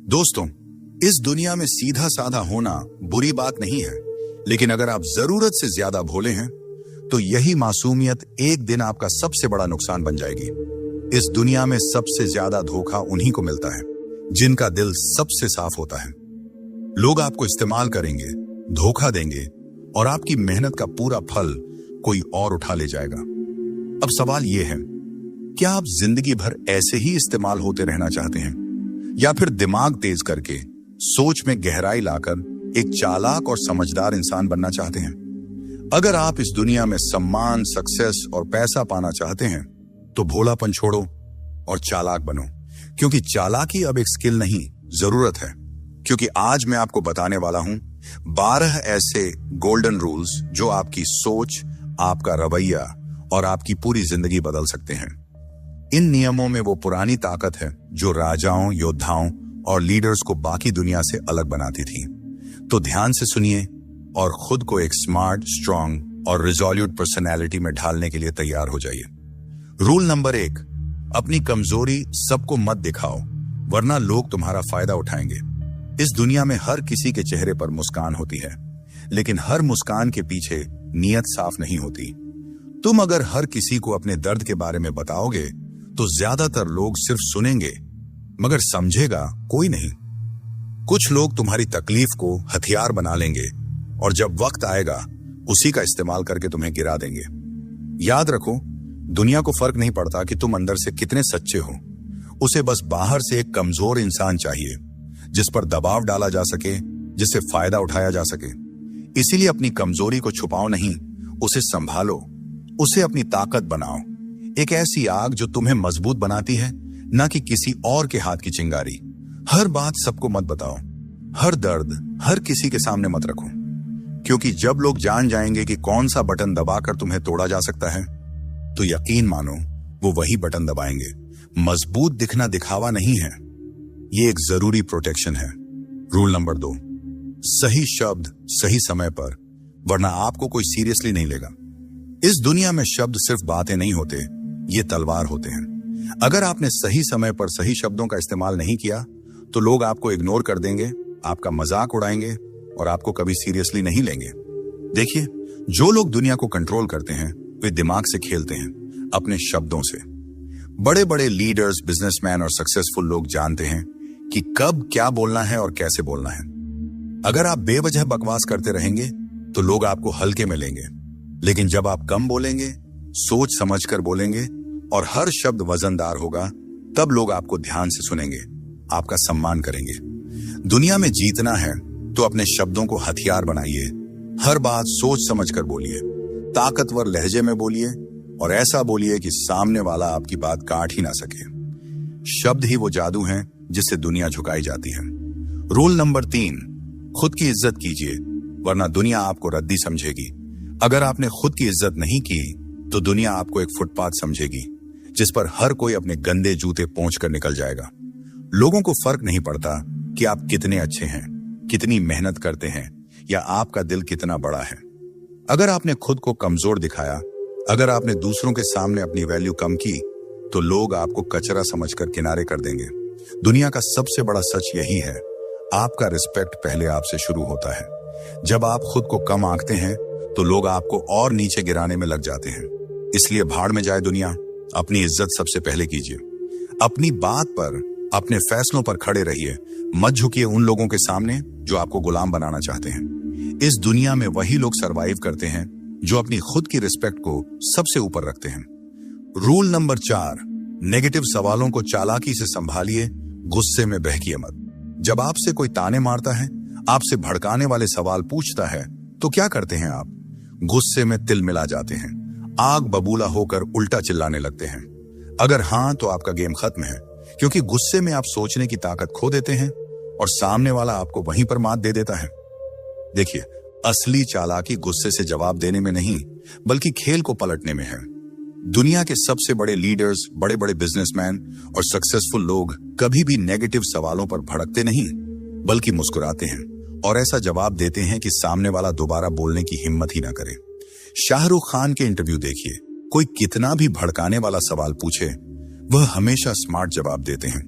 दोस्तों, इस दुनिया में सीधा साधा होना बुरी बात नहीं है, लेकिन अगर आप जरूरत से ज्यादा भोले हैं तो यही मासूमियत एक दिन आपका सबसे बड़ा नुकसान बन जाएगी। इस दुनिया में सबसे ज्यादा धोखा उन्हीं को मिलता है जिनका दिल सबसे साफ होता है। लोग आपको इस्तेमाल करेंगे, धोखा देंगे और आपकी मेहनत का पूरा फल कोई और उठा ले जाएगा। अब सवाल यह है, क्या आप जिंदगी भर ऐसे ही इस्तेमाल होते रहना चाहते हैं या फिर दिमाग तेज करके सोच में गहराई लाकर एक चालाक और समझदार इंसान बनना चाहते हैं? अगर आप इस दुनिया में सम्मान, सक्सेस और पैसा पाना चाहते हैं तो भोलापन छोड़ो और चालाक बनो, क्योंकि चालाकी अब एक स्किल नहीं, जरूरत है। क्योंकि आज मैं आपको बताने वाला हूं 12 ऐसे गोल्डन रूल्स जो आपकी सोच, आपका रवैया और आपकी पूरी जिंदगी बदल सकते हैं। इन नियमों में वो पुरानी ताकत है जो राजाओं, योद्धाओं और लीडर्स को बाकी दुनिया से अलग बनाती थी। तो ध्यान से सुनिए और खुद को एक स्मार्ट, स्ट्रांग और रिजोल्यूट पर्सनैलिटी में ढालने के लिए तैयार हो जाइए। रूल नंबर 1, अपनी कमजोरी सबको मत दिखाओ, वरना लोग तुम्हारा फायदा उठाएंगे। इस दुनिया में हर किसी के चेहरे पर मुस्कान होती है, लेकिन हर मुस्कान के पीछे नीयत साफ नहीं होती। तुम अगर हर किसी को अपने दर्द के बारे में बताओगे तो ज्यादातर लोग सिर्फ सुनेंगे, मगर समझेगा कोई नहीं। कुछ लोग तुम्हारी तकलीफ को हथियार बना लेंगे और जब वक्त आएगा उसी का इस्तेमाल करके तुम्हें गिरा देंगे। याद रखो, दुनिया को फर्क नहीं पड़ता कि तुम अंदर से कितने सच्चे हो। उसे बस बाहर से एक कमजोर इंसान चाहिए जिस पर दबाव डाला जा सके, जिससे फायदा उठाया जा सके। इसीलिए अपनी कमजोरी को छुपाओ नहीं, उसे संभालो, उसे अपनी ताकत बनाओ। एक ऐसी आग जो तुम्हें मजबूत बनाती है, ना कि किसी और के हाथ की चिंगारी। हर बात सबको मत बताओ, हर दर्द हर किसी के सामने मत रखो, क्योंकि जब लोग जान जाएंगे कि कौन सा बटन दबाकर तुम्हें तोड़ा जा सकता है, तो यकीन मानो वो वही बटन दबाएंगे। मजबूत दिखना दिखावा नहीं है, ये एक जरूरी प्रोटेक्शन है। रूल नंबर 2, सही शब्द सही समय पर, वरना आपको कोई सीरियसली नहीं लेगा। इस दुनिया में शब्द सिर्फ बातें नहीं होते, ये तलवार होते हैं। अगर आपने सही समय पर सही शब्दों का इस्तेमाल नहीं किया तो लोग आपको इग्नोर कर देंगे, आपका मजाक उड़ाएंगे और आपको कभी सीरियसली नहीं लेंगे। देखिए, जो लोग दुनिया को कंट्रोल करते हैं वे दिमाग से खेलते हैं, अपने शब्दों से। बड़े बड़े लीडर्स, बिजनेसमैन और सक्सेसफुल लोग जानते हैं कि कब क्या बोलना है और कैसे बोलना है। अगर आप बेवजह बकवास करते रहेंगे तो लोग आपको हल्के में लेंगे, लेकिन जब आप कम बोलेंगे, सोच समझकर बोलेंगे और हर शब्द वजनदार होगा, तब लोग आपको ध्यान से सुनेंगे, आपका सम्मान करेंगे। दुनिया में जीतना है तो अपने शब्दों को हथियार बनाइए। हर बात सोच समझकर बोलिए, ताकतवर लहजे में बोलिए और ऐसा बोलिए कि सामने वाला आपकी बात काट ही ना सके। शब्द ही वो जादू है जिससे दुनिया झुकाई जाती है। रूल नंबर 3, खुद की इज्जत कीजिए, वरना दुनिया आपको रद्दी समझेगी। अगर आपने खुद की इज्जत नहीं की तो दुनिया आपको एक फुटपाथ समझेगी जिस पर हर कोई अपने गंदे जूते पोंछ कर निकल जाएगा। लोगों को फर्क नहीं पड़ता कि आप कितने अच्छे हैं, कितनी मेहनत करते हैं या आपका दिल कितना बड़ा है। अगर आपने खुद को कमजोर दिखाया, अगर आपने दूसरों के सामने अपनी वैल्यू कम की, तो लोग आपको कचरा समझकर किनारे कर देंगे। दुनिया का सबसे बड़ा सच यही है, आपका रिस्पेक्ट पहले आपसे शुरू होता है। जब आप खुद को कम आंकते हैं तो लोग आपको और नीचे गिराने में लग जाते हैं। इसलिए भाड़ में जाए दुनिया, अपनी इज्जत सबसे पहले कीजिए। अपनी बात पर, अपने फैसलों पर खड़े रहिए, मत झुकिए उन लोगों के सामने जो आपको गुलाम बनाना चाहते हैं। इस दुनिया में वही लोग सरवाइव करते हैं जो अपनी खुद की रिस्पेक्ट को सबसे ऊपर रखते हैं। रूल नंबर 4, नेगेटिव सवालों को चालाकी से संभालिए, गुस्से में बहकिए मत। जब आपसे कोई ताने मारता है, आपसे भड़काने वाले सवाल पूछता है, तो क्या करते हैं आप? गुस्से में तिल मिला जाते हैं, आग बबूला होकर उल्टा चिल्लाने लगते हैं। अगर हां तो आपका गेम खत्म है, क्योंकि गुस्से में आप सोचने की ताकत खो देते हैं और सामने वाला आपको वहीं पर मात दे देता है। देखिए, असली चालाकी गुस्से से जवाब देने में नहीं, बल्कि खेल को पलटने में है। दुनिया के सबसे बड़े लीडर्स, बड़े बड़े बिजनेसमैन और सक्सेसफुल लोग कभी भी नेगेटिव सवालों पर भड़कते नहीं, बल्कि मुस्कुराते हैं और ऐसा जवाब देते हैं कि सामने वाला दोबारा बोलने की हिम्मत ही ना करे। शाहरुख खान के इंटरव्यू देखिए, कोई कितना भी भड़काने वाला सवाल पूछे, वह हमेशा स्मार्ट जवाब देते हैं।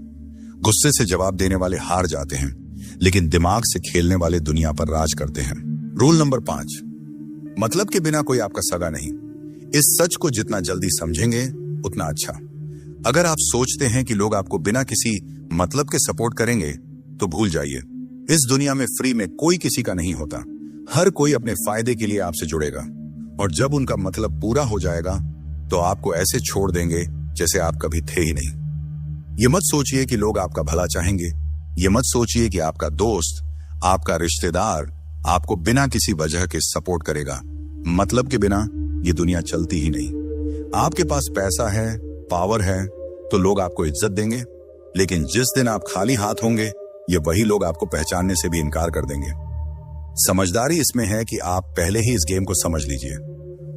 गुस्से से जवाब देने वाले हार जाते हैं, लेकिन दिमाग से खेलने वाले दुनिया पर राज करते हैं। रूल नंबर 5, मतलब के बिना कोई आपका सगा नहीं। इस सच को जितना जल्दी समझेंगे उतना अच्छा। अगर आप सोचते हैं कि लोग आपको बिना किसी मतलब के सपोर्ट करेंगे तो भूल जाइए। इस दुनिया में फ्री में कोई किसी का नहीं होता। हर कोई अपने फायदे के लिए आपसे जुड़ेगा, और जब उनका मतलब पूरा हो जाएगा तो आपको ऐसे छोड़ देंगे जैसे आप कभी थे ही नहीं। ये मत सोचिए कि लोग आपका भला चाहेंगे। ये मत सोचिए कि आपका दोस्त, आपका रिश्तेदार आपको बिना किसी वजह के सपोर्ट करेगा। मतलब के बिना ये दुनिया चलती ही नहीं। आपके पास पैसा है, पावर है, तो लोग आपको इज्जत देंगे, लेकिन जिस दिन आप खाली हाथ होंगे ये वही लोग आपको पहचानने से भी इनकार कर देंगे। समझदारी इसमें है कि आप पहले ही इस गेम को समझ लीजिए।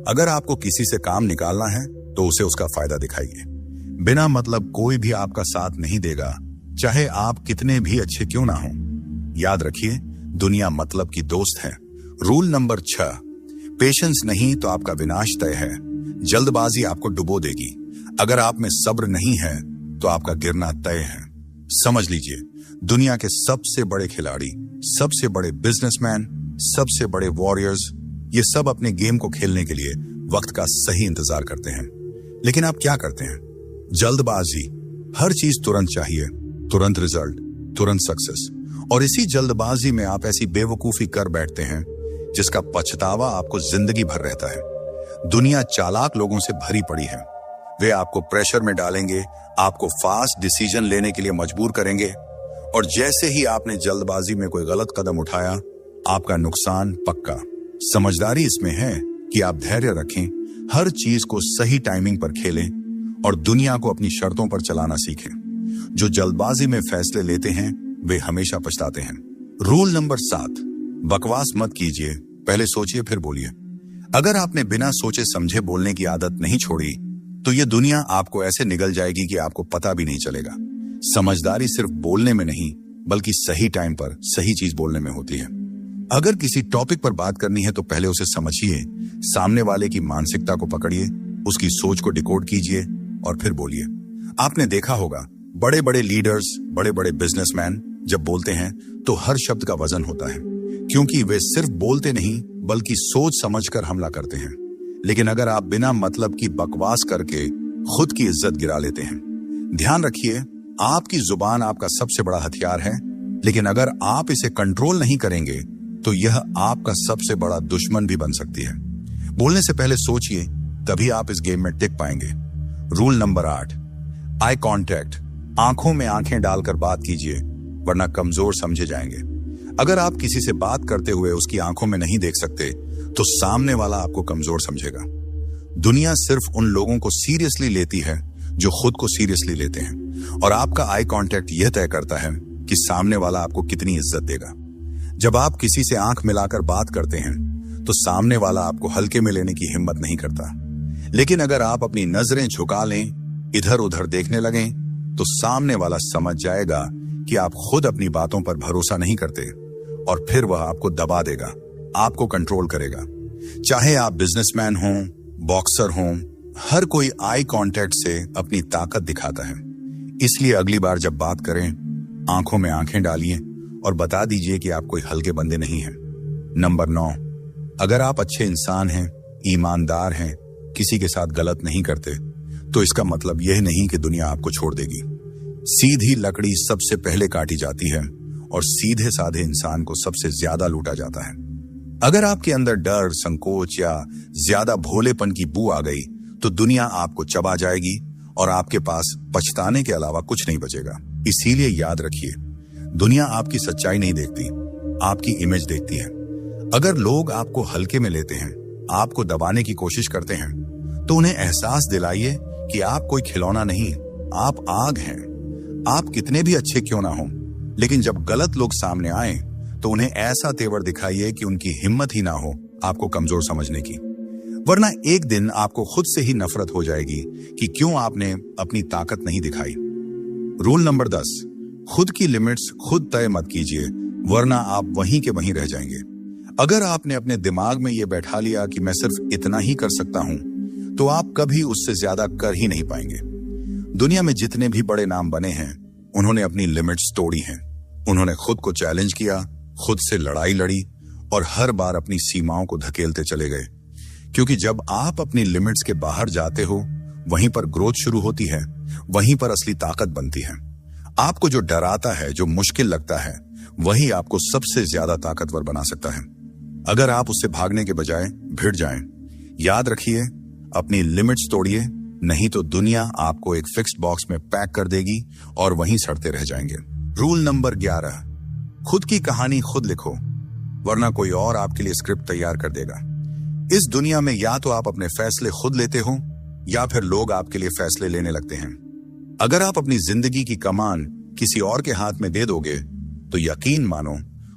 अगर आपको किसी से काम निकालना है तो उसे उसका फायदा दिखाइए। बिना मतलब कोई भी आपका साथ नहीं देगा, चाहे आप कितने भी अच्छे क्यों ना हो। याद रखिए, दुनिया मतलब की दोस्त है। रूल नंबर 6, पेशेंस नहीं तो आपका विनाश तय है। जल्दबाजी आपको डुबो देगी। अगर आप में सब्र नहीं है तो आपका गिरना तय है। समझ लीजिए, दुनिया के सबसे बड़े खिलाड़ी, सबसे बड़े बिजनेसमैन, सबसे बड़े वॉरियर्स, ये सब अपने गेम को खेलने के लिए वक्त का सही इंतजार करते हैं। लेकिन आप क्या करते हैं? जल्दबाजी। हर चीज तुरंत चाहिए, तुरंत रिजल्ट, तुरंत सक्सेस। और इसी जल्दबाजी में आप ऐसी बेवकूफी कर बैठते हैं जिसका पछतावा आपको जिंदगी भर रहता है। दुनिया चालाक लोगों से भरी पड़ी है। वे आपको प्रेशर में डालेंगे, आपको फास्ट डिसीजन लेने के लिए मजबूर करेंगे, और जैसे ही आपने जल्दबाजी में कोई गलत कदम उठाया, आपका नुकसान पक्का। समझदारी इसमें है कि आप धैर्य रखें, हर चीज को सही टाइमिंग पर खेलें और दुनिया को अपनी शर्तों पर चलाना सीखें। जो जल्दबाजी में फैसले लेते हैं वे हमेशा पछताते हैं। रूल नंबर 7, बकवास मत कीजिए, पहले सोचिए फिर बोलिए। अगर आपने बिना सोचे समझे बोलने की आदत नहीं छोड़ी तो ये दुनिया आपको ऐसे निगल जाएगी कि आपको पता भी नहीं चलेगा। समझदारी सिर्फ बोलने में नहीं बल्कि सही टाइम पर सही चीज बोलने में होती है। अगर किसी टॉपिक पर बात करनी है तो पहले उसे समझिए, सामने वाले की मानसिकता को पकड़िए, उसकी सोच को डिकोड कीजिए और फिर बोलिए। आपने देखा होगा, बड़े बड़े लीडर्स, बड़े बड़े बिजनेसमैन जब बोलते हैं तो हर शब्द का वजन होता है, क्योंकि वे सिर्फ बोलते नहीं बल्कि सोच समझकर हमला करते हैं। लेकिन अगर आप बिना मतलब की बकवास करके खुद की इज्जत गिरा लेते हैं। ध्यान रखिए, आपकी जुबान आपका सबसे बड़ा हथियार है, लेकिन अगर आप इसे कंट्रोल नहीं करेंगे तो यह आपका सबसे बड़ा दुश्मन भी बन सकती है। बोलने से पहले सोचिए, तभी आप इस गेम में टिक पाएंगे। Rule number 8, eye contact. आंखों में आंखें डालकर बात कीजिए, वरना कमजोर समझे जाएंगे। अगर आप किसी से बात करते हुए उसकी आंखों में नहीं देख सकते तो सामने वाला आपको कमजोर समझेगा। दुनिया सिर्फ उन लोगों को सीरियसली लेती है जो खुद को सीरियसली लेते हैं, और आपका आई कांटेक्ट यह तय करता है कि सामने वाला आपको कितनी इज्जत देगा। जब आप किसी से आंख मिलाकर बात करते हैं तो सामने वाला आपको हल्के में लेने की हिम्मत नहीं करता, लेकिन अगर आप अपनी नजरें झुका लें, इधर उधर देखने लगें, तो सामने वाला समझ जाएगा कि आप खुद अपनी बातों पर भरोसा नहीं करते, और फिर वह आपको दबा देगा, आपको कंट्रोल करेगा। चाहे आप बिजनेसमैन हों, बॉक्सर हों, हर कोई आई कांटेक्ट से अपनी ताकत दिखाता है। इसलिए अगली बार जब बात करें, आंखों में आंखें डालिए और बता दीजिए कि आप कोई हल्के बंदे नहीं हैं। नंबर 9, अगर आप अच्छे इंसान हैं, ईमानदार हैं, किसी के साथ गलत नहीं करते, तो इसका मतलब यह नहीं कि दुनिया आपको छोड़ देगी। सीधी लकड़ी सबसे पहले काटी जाती है और सीधे साधे इंसान को सबसे ज्यादा लूटा जाता है। अगर आपके अंदर डर, संकोच या ज्यादा भोलेपन की बू आ गई तो दुनिया आपको चबा जाएगी और आपके पास पछताने के अलावा कुछ नहीं बचेगा। इसीलिए याद रखिए, दुनिया आपकी सच्चाई नहीं देखती, आपकी इमेज देखती है। अगर लोग आपको हल्के में लेते हैं, आपको दबाने की कोशिश करते हैं, तो उन्हें एहसास दिलाइए कि आप कोई खिलौना नहीं, आप आग हैं। आप कितने भी अच्छे क्यों ना हो, लेकिन जब गलत लोग सामने आए तो उन्हें ऐसा तेवर दिखाइए कि उनकी हिम्मत ही ना हो आपको कमजोर समझने की, वरना एक दिन आपको खुद से ही नफरत हो जाएगी कि क्यों आपने अपनी ताकत नहीं दिखाई। रूल नंबर 10, खुद की लिमिट्स खुद तय मत कीजिए, वरना आप वहीं के वहीं रह जाएंगे। अगर आपने अपने दिमाग में यह बैठा लिया कि मैं सिर्फ इतना ही कर सकता हूं, तो आप कभी उससे ज्यादा कर ही नहीं पाएंगे। दुनिया में जितने भी बड़े नाम बने हैं, उन्होंने अपनी लिमिट्स तोड़ी हैं। उन्होंने खुद को चैलेंज किया, खुद से लड़ाई लड़ी और हर बार अपनी सीमाओं को धकेलते चले गए। क्योंकि जब आप अपनी लिमिट्स के बाहर जाते हो, वहीं पर ग्रोथ शुरू होती है, वहीं पर असली ताकत बनती है। आपको जो डराता है, जो मुश्किल लगता है, वही आपको सबसे ज्यादा ताकतवर बना सकता है। अगर आप उससे भागने के बजाय भिड़ जाएं, याद रखिए, अपनी लिमिट्स तोड़िए, नहीं तो दुनिया आपको एक फिक्स्ड बॉक्स में पैक कर देगी और वहीं सड़ते रह जाएंगे। रूल नंबर 11, खुद की कहानी खुद लिखो, वरना कोई और आपके लिए स्क्रिप्ट तैयार कर देगा। इस दुनिया में या तो आप अपने फैसले खुद लेते हो या फिर लोग आपके लिए फैसले लेने लगते हैं। अगर आप अपनी जिंदगी की कमान किसी और के हाथ में दे दोगे तो यकीन मानो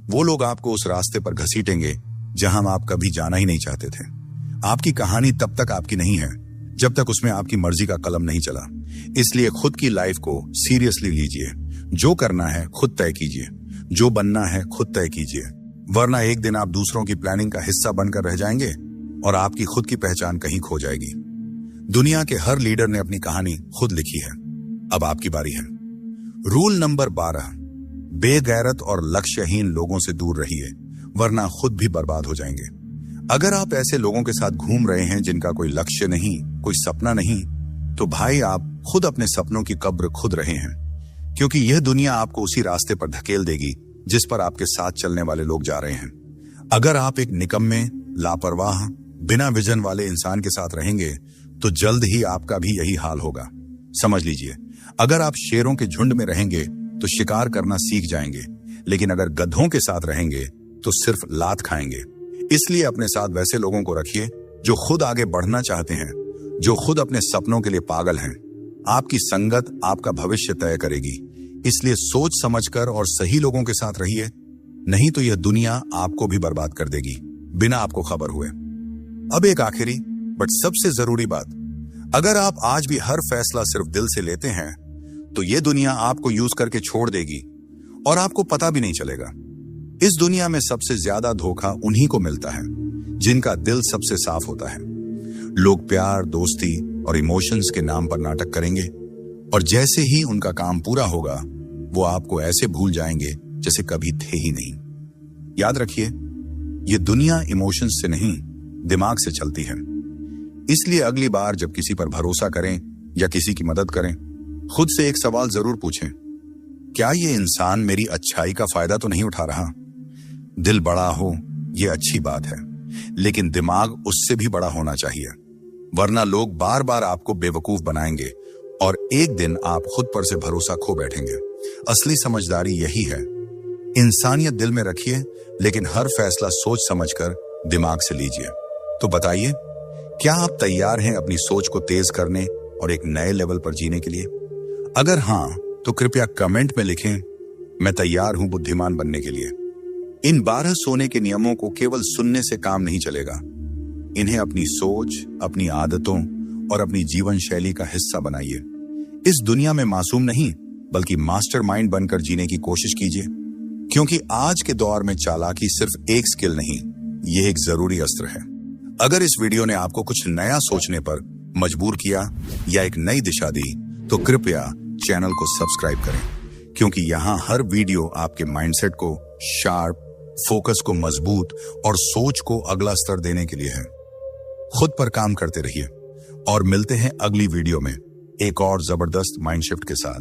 वो लोग आपको उस रास्ते पर घसीटेंगे जहां आप कभी जाना ही नहीं चाहते थे। आपकी कहानी तब तक आपकी नहीं है जब तक उसमें आपकी मर्जी का कलम नहीं चला। इसलिए खुद की लाइफ को सीरियसली लीजिए। जो करना है खुद तय कीजिए, जो बनना है खुद तय कीजिए, वरना एक दिन आप दूसरों की प्लानिंग का हिस्सा बनकर रह जाएंगे और आपकी खुद की पहचान कहीं खो जाएगी। दुनिया के हर लीडर ने अपनी कहानी खुद लिखी है। अब आपकी बारी है। रूल नंबर 12, बेगैरत और लक्ष्यहीन लोगों से दूर रहिए, वरना खुद भी बर्बाद हो जाएंगे। अगर आप ऐसे लोगों के साथ घूम रहे हैं जिनका कोई लक्ष्य नहीं, कोई सपना नहीं, तो भाई आप खुद अपने सपनों की कब्र खुद रहे हैं। क्योंकि यह दुनिया आपको उसी रास्ते पर धकेल देगी जिस पर आपके साथ चलने वाले लोग जा रहे हैं। अगर आप एक निकम्मे, लापरवाह, बिना विजन वाले इंसान के साथ रहेंगे तो जल्द ही आपका भी यही हाल होगा। समझ लीजिए, अगर आप शेरों के झुंड में रहेंगे तो शिकार करना सीख जाएंगे, लेकिन अगर गधों के साथ रहेंगे तो सिर्फ लात खाएंगे। इसलिए अपने साथ वैसे लोगों को रखिए जो खुद आगे बढ़ना चाहते हैं, जो खुद अपने सपनों के लिए पागल हैं। आपकी संगत आपका भविष्य तय करेगी। इसलिए सोच समझकर और सही लोगों के साथ रहिए, नहीं तो यह दुनिया आपको भी बर्बाद कर देगी बिना आपको खबर हुए। अब एक आखिरी बट सबसे जरूरी बात, अगर आप आज भी हर फैसला सिर्फ दिल से लेते हैं तो यह दुनिया आपको यूज करके छोड़ देगी और आपको पता भी नहीं चलेगा। इस दुनिया में सबसे ज्यादा धोखा उन्हीं को मिलता है जिनका दिल सबसे साफ होता है। लोग प्यार, दोस्ती और इमोशंस के नाम पर नाटक करेंगे और जैसे ही उनका काम पूरा होगा वो आपको ऐसे भूल जाएंगे जैसे कभी थे ही नहीं। याद रखिए, ये दुनिया इमोशंस से नहीं, दिमाग से चलती है। इसलिए अगली बार जब किसी पर भरोसा करें या किसी की मदद करें, खुद से एक सवाल जरूर पूछें, क्या ये इंसान मेरी अच्छाई का फायदा तो नहीं उठा रहा? दिल बड़ा हो ये अच्छी बात है, लेकिन दिमाग उससे भी बड़ा होना चाहिए, वरना लोग बार बार आपको बेवकूफ बनाएंगे और एक दिन आप खुद पर से भरोसा खो बैठेंगे। असली समझदारी यही है। इंसानियत दिल में रखिए, लेकिन हर फैसला सोच समझकर दिमाग से लीजिए। तो बताइए, क्या आप तैयार हैं अपनी सोच को तेज करने और एक नए लेवल पर जीने के लिए? अगर हां, तो कृपया कमेंट में लिखें, मैं तैयार हूं बुद्धिमान बनने के लिए। इन 12 सोने के नियमों को केवल सुनने से काम नहीं चलेगा। इन्हें अपनी सोच, अपनी आदतों और अपनी जीवन शैली का हिस्सा बनाइए। इस दुनिया में मासूम नहीं, बल्कि मास्टरमाइंड बनकर जीने की कोशिश कीजिए, क्योंकि आज के दौर में चालाकी सिर्फ एक स्किल नहीं, यह एक जरूरी अस्त्र है। अगर इस वीडियो ने आपको कुछ नया सोचने पर मजबूर किया या एक नई दिशा दी, तो कृपया चैनल को सब्सक्राइब करें, क्योंकि यहाँ हर वीडियो आपके माइंडसेट को शार्प, फोकस को मजबूत और सोच को अगला स्तर देने के लिए है। खुद पर काम करते रहिए और मिलते हैं अगली वीडियो में एक और जबरदस्त माइंड शिफ्ट के साथ।